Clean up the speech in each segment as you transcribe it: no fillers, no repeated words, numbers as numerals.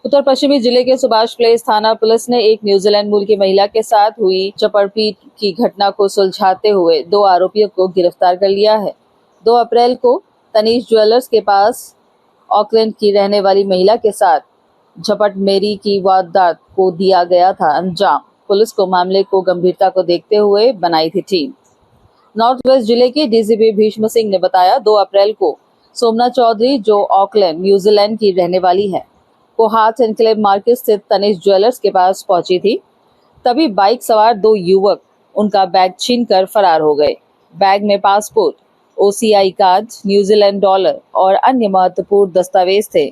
उत्तर पश्चिमी जिले के सुभाष प्लेस थाना पुलिस ने एक न्यूजीलैंड मूल की महिला के साथ हुई चपड़पीट की घटना को सुलझाते हुए 2 आरोपियों को गिरफ्तार कर लिया है। 2 अप्रैल को तनीष ज्वेलर्स के पास ऑकलैंड की रहने वाली महिला के साथ झपटमेरी की वारदात को दिया गया था अंजाम। पुलिस को मामले को गंभीरता को देखते हुए बनाई थी टीम। नॉर्थ वेस्ट जिले के डीसीपी भीष्म सिंह ने बताया, 2 अप्रैल को सोमनाथ चौधरी, जो ऑकलैंड न्यूजीलैंड की रहने वाली है, को हाथ एनक्लेव मार्केट स्थित तनिष्क ज्वेलर्स के पास पहुंची थी। तभी बाइक सवार 2 युवक उनका बैग छीनकर फरार हो गए। बैग में passport, OCI card, New Zealand dollar और अन्य महत्वपूर्ण दस्तावेज थे।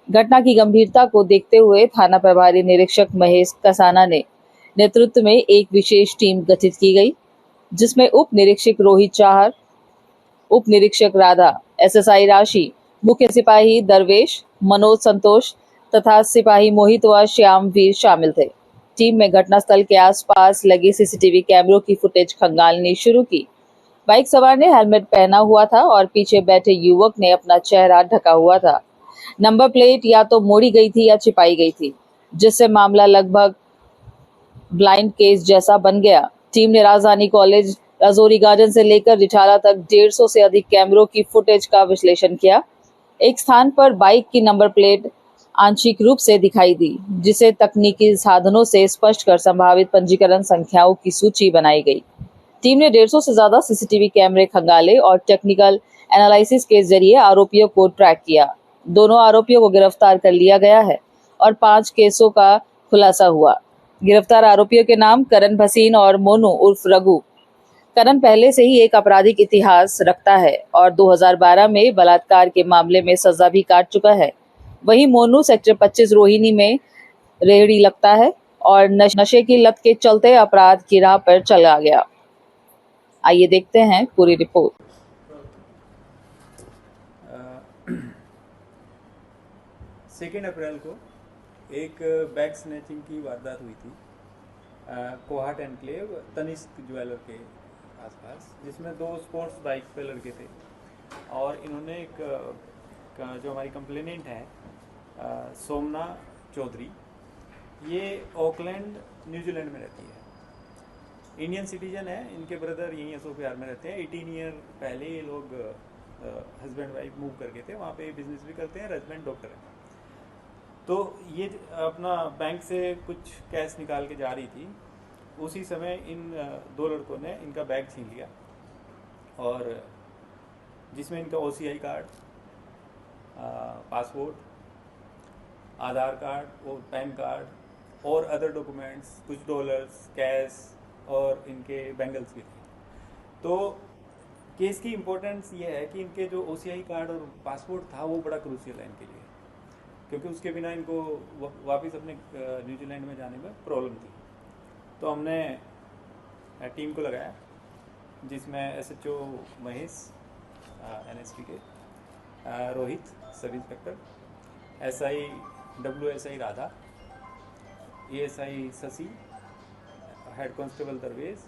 घटना की गंभीरता को देखते हुए थाना प्रभारी निरीक्षक महेश कसाना ने नेतृत्व में एक विशेष टीम गठित की गई, जिसमें उप निरीक्षक रोहित चाहर, उप निरीक्षक राधा, एसएसआई राशि, मुख्य सिपाही दरवेश, मनोज संतोष तथा सिपाही मोहित व श्याम वीर शामिल थे। टीम में घटनास्थल के आसपास लगे सीसीटीवी कैमरों की फुटेज खंगालनी शुरू की। बाइक सवार ने हेलमेट पहना हुआ था और पीछे बैठे युवक ने अपना चेहरा ढका हुआ था। नंबर प्लेट या तो मोड़ी गई थी या छिपाई गई थी, जिससे मामला लगभग ब्लाइंड केस जैसा बन गया। टीम ने राजधानी कॉलेज, राजौरी गार्डन से लेकर रिठाला तक 150 से अधिक कैमरों की फुटेज का विश्लेषण किया। एक स्थान पर बाइक की नंबर प्लेट आंशिक रूप से दिखाई दी, जिसे तकनीकी साधनों से स्पष्ट कर संभावित पंजीकरण संख्याओं की सूची बनाई गई। टीम ने 150 से ज्यादा सीसीटीवी कैमरे खंगाले और टेक्निकल एनालिसिस के जरिए आरोपियों को ट्रैक किया। दोनों आरोपियों को गिरफ्तार कर लिया गया है और 5 केसों का खुलासा हुआ। गिरफ्तार आरोपियों के नाम करण भसीन और मोनू उर्फ रघु। करण पहले से ही एक आपराधिक इतिहास रखता है और 2012 में बलात्कार के मामले में सजा भी काट चुका है। वहीं मोनू सेक्टर 25 रोहिणी में रेहड़ी लगता है और नशे की लत के चलते अपराध की राह पर चला गया। आइए देखते हैं पूरी रिपोर्ट। 2 अप्रैल को एक बैग स्नैचिंग की वारदात हुई थी कोहाट एनक्लेव तनिष्क ज्वेलर के आसपास, जिसमें 2 स्पोर्ट्स बाइक पे लड़के थे और इन्होंने जो हमारी कंप्लेनेंट है सोमना चौधरी, ये ऑकलैंड न्यूजीलैंड में रहती है। इंडियन सिटीजन है। इनके ब्रदर यहीं अशोक विहार में रहते हैं। 18 ईयर पहले ये लोग हस्बैंड वाइफ मूव करके थे, वहाँ पे बिजनेस भी करते हैं। हस्बैंड डॉक्टर है। तो ये अपना बैंक से कुछ कैश निकाल के जा रही थी। उसी समय इन 2 लड़कों ने इनका बैग छीन लिया और जिसमें इनका ओसीआई कार्ड, पासपोर्ट, आधार कार्ड और पैन कार्ड और अदर डॉक्यूमेंट्स, कुछ डॉलर्स, कैश और इनके बैंगल्स भी थे। तो केस की इम्पोर्टेंस ये है कि इनके जो ओसीआई कार्ड और पासपोर्ट था वो बड़ा क्रूशियल है इनके लिए, क्योंकि उसके बिना इनको वापस अपने न्यूजीलैंड में जाने में प्रॉब्लम थी। तो हमने टीम को लगाया, जिसमें एसएचओ महेश एनएसपी के, Rohit sub inspector, SI WSI Radha, ASI Shashi, head constable Darvesh,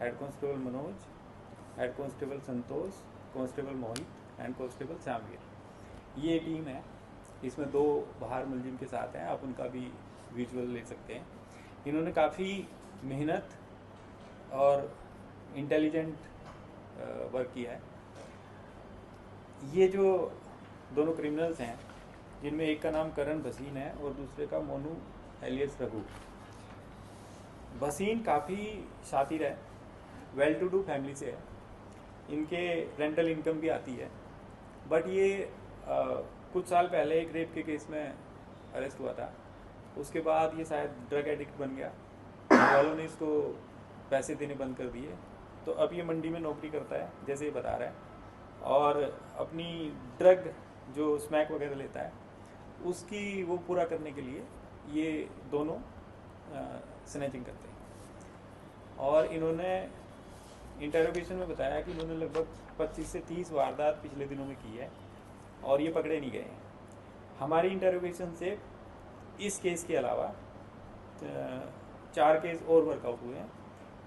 head constable Manoj, head constable Santosh, constable Mohit and constable Shyamveer. ये टीम है। इसमें 2 बाहर मुलजिम के साथ हैं, आप उनका भी विजुअल ले सकते हैं। इन्होंने काफ़ी मेहनत और इंटेलिजेंट वर्क किया है। ये जो दोनों क्रिमिनल्स हैं, जिनमें एक का नाम करण भसीन है और दूसरे का मोनू एलियस रघु। भसीन काफ़ी शातिर है, वेल टू डू फैमिली से है, इनके रेंटल इनकम भी आती है। बट ये कुछ साल पहले एक रेप के केस में अरेस्ट हुआ था। उसके बाद ये शायद ड्रग एडिक्ट बन गया, वालों ने इसको पैसे देने बंद कर दिए। तो अब ये मंडी में नौकरी करता है, जैसे ये बता रहा है, और अपनी ड्रग जो स्मैक वगैरह लेता है उसकी वो पूरा करने के लिए ये दोनों स्नैचिंग करते हैं। और इन्होंने इंटरोगेशन में बताया कि इन्होंने लगभग 25 से 30 वारदात पिछले दिनों में की है और ये पकड़े नहीं गए हैं। हमारी इंटरोगेशन से इस केस के अलावा 4 केस और वर्कआउट हुए हैं,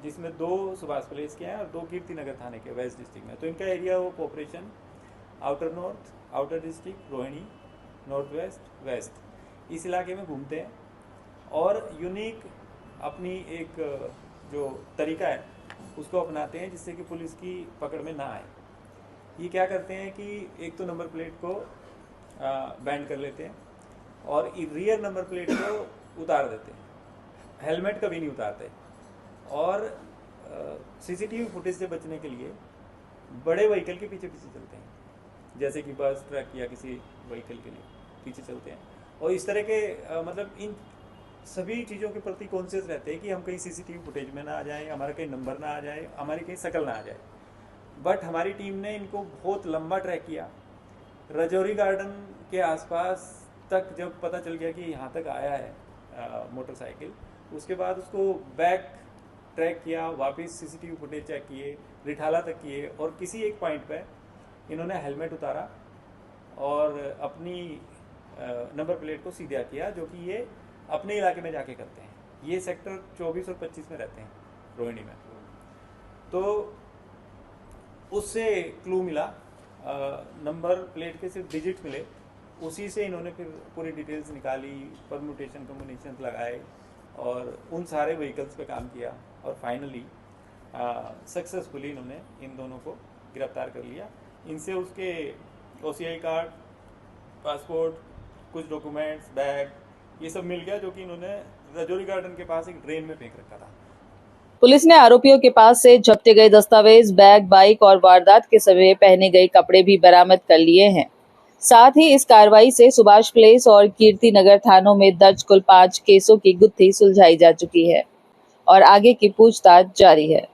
जिसमें 2 सुभाष प्लेस के हैं और 2 कीर्तिनगर थाने के वेस्ट डिस्ट्रिक्ट में। तो इनका area of operation outer north, outer district, Rohini, north west, west, इस इलाके में घूमते हैं और यूनिक अपनी एक जो तरीका है उसको अपनाते हैं जिससे कि पुलिस की पकड़ में ना आए। ये क्या करते हैं कि एक तो नंबर प्लेट को बैंड कर लेते हैं और रियर नंबर प्लेट को उतार देते हैं, हेलमेट कभी नहीं उतारते। और सीसीटीवी फुटेज से बचने के लिए बड़े व्हीकल के पीछे पीछे चलते हैं, जैसे कि बस, ट्रक या किसी व्हीकल के लिए पीछे चलते हैं। और इस तरह के मतलब इन सभी चीज़ों के प्रति कॉन्शियस रहते हैं कि हम कहीं सीसीटीवी फुटेज में ना आ जाएं, हमारा कहीं नंबर ना आ जाए, हमारी कहीं शक्ल ना आ जाए। बट हमारी टीम ने इनको बहुत लंबा ट्रैक किया, राजौरी गार्डन के आसपास तक जब पता चल गया कि यहाँ तक आया है मोटरसाइकिल, उसके बाद उसको बैक ट्रैक किया, वापस सीसीटीवी फुटेज चेक किए, रिठाला तक किए और किसी एक पॉइंट पे इन्होंने हेलमेट उतारा और अपनी नंबर प्लेट को सीधा किया, जो कि ये अपने इलाके में जाके करते हैं। ये सेक्टर 24 और 25 में रहते हैं, रोहिणी में। तो उससे क्लू मिला, नंबर प्लेट के सिर्फ डिजिट मिले, उसी से इन्होंने फिर पूरी डिटेल्स निकाली, परम्यूटेशन कम्बिनेशन लगाए और उन सारे व्हीकल्स पे काम किया और फाइनली सक्सेसफुली इन्होंने इन दोनों को गिरफ्तार कर लिया। इनसे उसके OCI कार्ड, पासपोर्ट, कुछ डॉक्यूमेंट्स, बैग, ये सब मिल गया, जो कि इन्होंने राजौरी गार्डन के पास एक ड्रेन में फेंक रखा था। पुलिस ने आरोपियों के पास से जब्ते गए दस्तावेज, बैग, बाइक और वारदात के समय पहने गए कपड़े भी बरामद कर लिए हैं। साथ ही इस कार्रवाई से सुभाष प्लेस और कीर्ति नगर थानों में दर्ज कुल 5 केसों की गुत्थी सुलझाई जा चुकी है और आगे की पूछताछ जारी है।